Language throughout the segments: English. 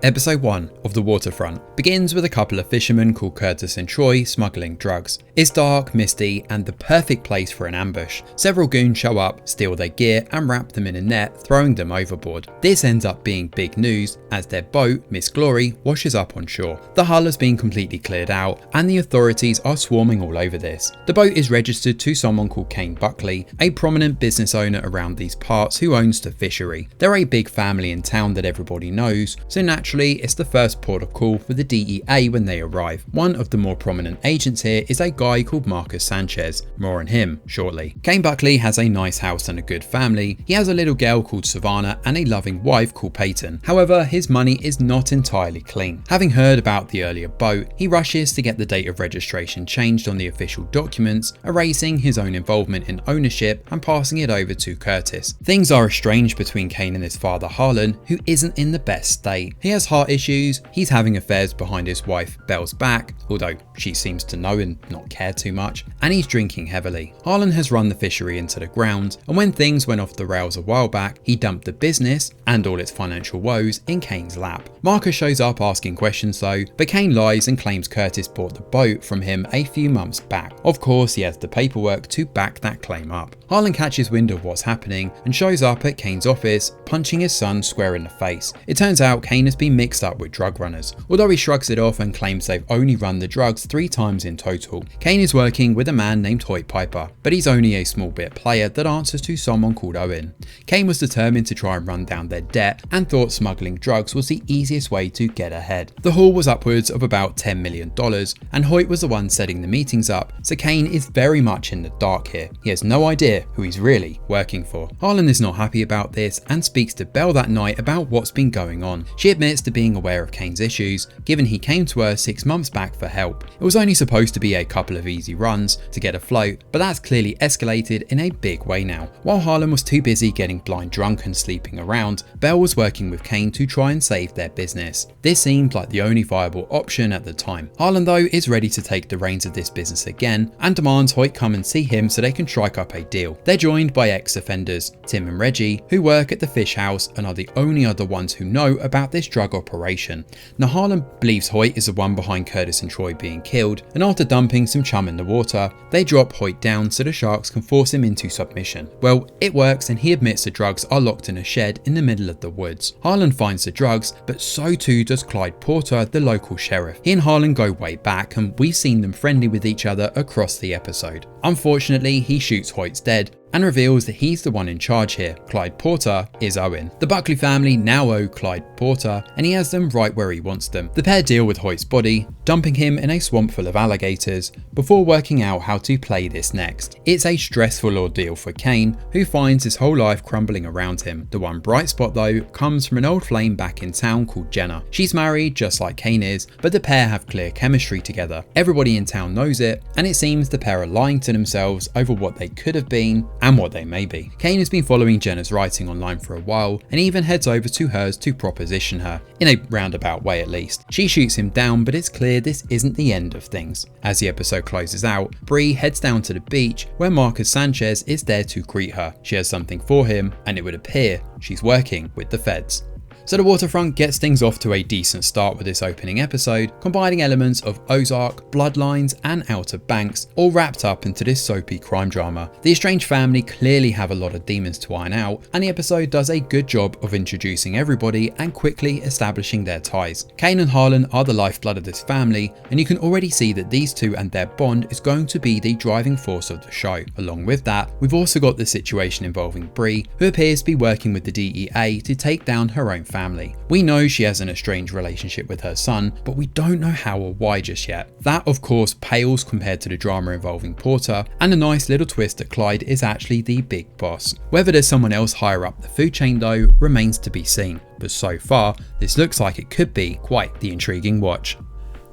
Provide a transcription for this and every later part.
Episode 1 of The Waterfront begins with a couple of fishermen called Curtis and Troy smuggling drugs. It's dark, misty, and the perfect place for an ambush. Several goons show up, steal their gear, and wrap them in a net, throwing them overboard. This ends up being big news as their boat, Miss Glory, washes up on shore. The hull has been completely cleared out, and the authorities are swarming all over this. The boat is registered to someone called Kane Buckley, a prominent business owner around these parts who owns the fishery. They're a big family in town that everybody knows, so naturally it's the first port of call for the DEA when they arrive. One of the more prominent agents here is a guy called Marcus Sanchez. More on him shortly. Kane Buckley has a nice house and a good family. He has a little girl called Savannah and a loving wife called Peyton. However, his money is not entirely clean. Having heard about the earlier boat, he rushes to get the date of registration changed on the official documents, erasing his own involvement in ownership and passing it over to Curtis. Things are estranged between Kane and his father Harlan, who isn't in the best state. He has heart issues, he's having affairs behind his wife Belle's back, although she seems to know and not care too much, and he's drinking heavily. Harlan has run the fishery into the ground, and when things went off the rails a while back, he dumped the business and all its financial woes in Kane's lap. Marcus shows up asking questions though, but Kane lies and claims Curtis bought the boat from him a few months back. Of course, he has the paperwork to back that claim up. Harlan catches wind of what's happening and shows up at Kane's office, punching his son square in the face. It turns out Kane has been mixed up with drug runners, although he shrugs it off and claims they've only run the drugs 3 times in total. Kane is working with a man named Hoyt Piper, but he's only a small bit player that answers to someone called Owen. Kane was determined to try and run down their debt and thought smuggling drugs was the easiest way to get ahead. The haul was upwards of about $10 million, and Hoyt was the one setting the meetings up, so Kane is very much in the dark here. He has no idea who he's really working for. Harlan is not happy about this and speaks to Belle that night about what's been going on. She admits to being aware of Kane's issues, given he came to her 6 months back for help. It was only supposed to be a couple of easy runs to get afloat, but that's clearly escalated in a big way now. While Harlan was too busy getting blind drunk and sleeping around, Belle was working with Kane to try and save their business. This seemed like the only viable option at the time. Harlan though is ready to take the reins of this business again and demands Hoyt come and see him so they can strike up a deal. They're joined by ex-offenders, Tim and Reggie, who work at the fish house and are the only other ones who know about this drug operation. Now Harlan believes Hoyt is the one behind Curtis and Troy being killed, and after dumping some chum in the water, they drop Hoyt down so the sharks can force him into submission. Well, it works and he admits the drugs are locked in a shed in the middle of the woods. Harlan finds the drugs, but so too does Clyde Porter, the local sheriff. He and Harlan go way back, and we've seen them friendly with each other across the episode. Unfortunately, he shoots Hoyt's dead and reveals that he's the one in charge here. Clyde Porter is Owen. The Buckley family now owe Clyde Porter, and he has them right where he wants them. The pair deal with Hoyt's body, dumping him in a swamp full of alligators, before working out how to play this next. It's a stressful ordeal for Kane, who finds his whole life crumbling around him. The one bright spot though comes from an old flame back in town called Jenna. She's married just like Kane is, but the pair have clear chemistry together. Everybody in town knows it, and it seems the pair are lying to themselves over what they could have been and what they may be. Kane has been following Jenna's writing online for a while and even heads over to hers to proposition her, in a roundabout way at least. She shoots him down, but it's clear this isn't the end of things. As the episode closes out, Bree heads down to the beach where Marcus Sanchez is there to greet her. She has something for him, and it would appear she's working with the feds. So the Waterfront gets things off to a decent start with this opening episode, combining elements of Ozark, Bloodlines and Outer Banks, all wrapped up into this soapy crime drama. The estranged family clearly have a lot of demons to iron out, and the episode does a good job of introducing everybody and quickly establishing their ties. Kane and Harlan are the lifeblood of this family, and you can already see that these two and their bond is going to be the driving force of the show. Along with that, we've also got the situation involving Bree, who appears to be working with the DEA to take down her own family. We know she has an estranged relationship with her son, but we don't know how or why just yet. That of course pales compared to the drama involving Porter, and a nice little twist that Clyde is actually the big boss. Whether there's someone else higher up the food chain though remains to be seen, but so far this looks like it could be quite the intriguing watch.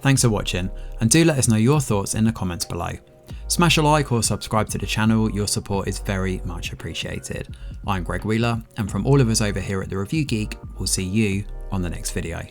Thanks for watching, and do let us know your thoughts in the comments below. Smash a like or subscribe to the channel, your support is very much appreciated. I'm Greg Wheeler, and from all of us over here at The Review Geek, we'll see you on the next video.